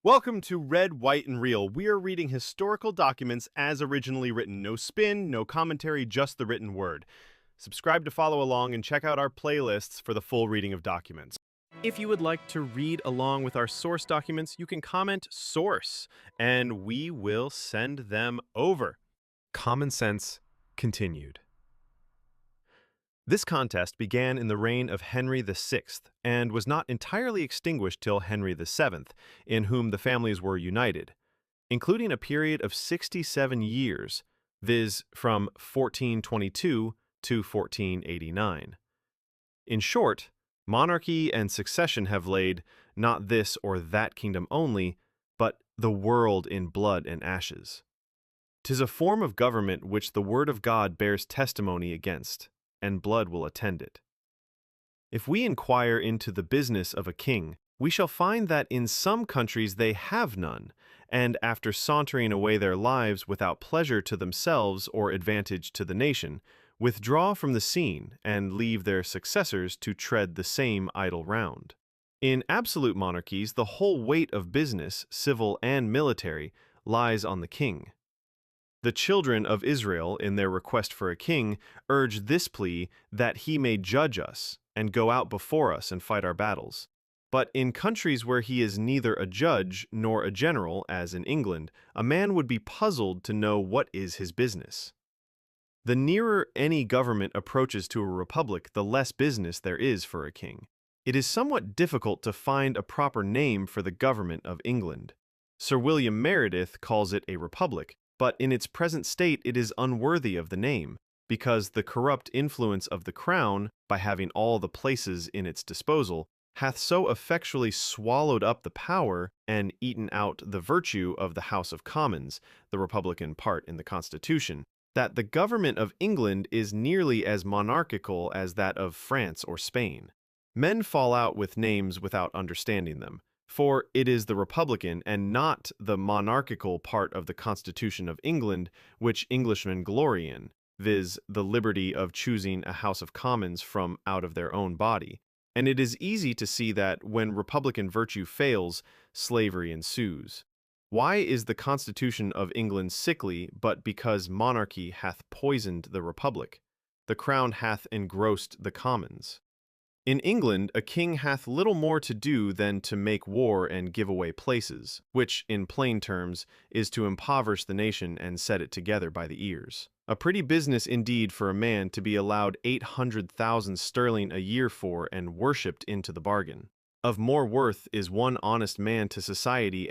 Welcome to Red, White, and Real. We are reading historical documents as originally written. No spin, no commentary, just the written word. Subscribe to follow along and check out our playlists for the full reading of documents. If you would like to read along with our source documents, you can comment "source" and we will send them over. Common sense continued. This contest began in the reign of Henry VI and was not entirely extinguished till Henry VII, in whom the families were united, including a period of 67 years, viz. from 1422 to 1489. In short, monarchy and succession have laid not this or that kingdom only, but the world in blood and ashes. 'Tis a form of government which the word of God bears testimony against, and blood will attend it. If we inquire into the business of a king, we shall find that in some countries they have none, and after sauntering away their lives without pleasure to themselves or advantage to the nation, withdraw from the scene and leave their successors to tread the same idle round. In absolute monarchies, the whole weight of business, civil and military, lies on the king. The children of Israel, in their request for a king, urge this plea that he may judge us and go out before us and fight our battles. But in countries where he is neither a judge nor a general, as in England, a man would be puzzled to know what is his business. The nearer any government approaches to a republic, the less business there is for a king. It is somewhat difficult to find a proper name for the government of England. Sir William Meredith calls it a republic, but in its present state it is unworthy of the name, because the corrupt influence of the crown, by having all the places in its disposal, hath so effectually swallowed up the power and eaten out the virtue of the House of Commons, the republican part in the Constitution, that the government of England is nearly as monarchical as that of France or Spain. Men fall out with names without understanding them, for it is the republican and not the monarchical part of the Constitution of England which Englishmen glory in, viz. The liberty of choosing a House of Commons from out of their own body. And it is easy to see that when republican virtue fails, slavery ensues. Why is the Constitution of England sickly but because monarchy hath poisoned the republic? The crown hath engrossed the commons. In England, a king hath little more to do than to make war and give away places, which, in plain terms, is to impoverish the nation and set it together by the ears. A pretty business indeed for a man to be allowed 800,000 sterling a year for and worshipped into the bargain. Of more worth is one honest man to society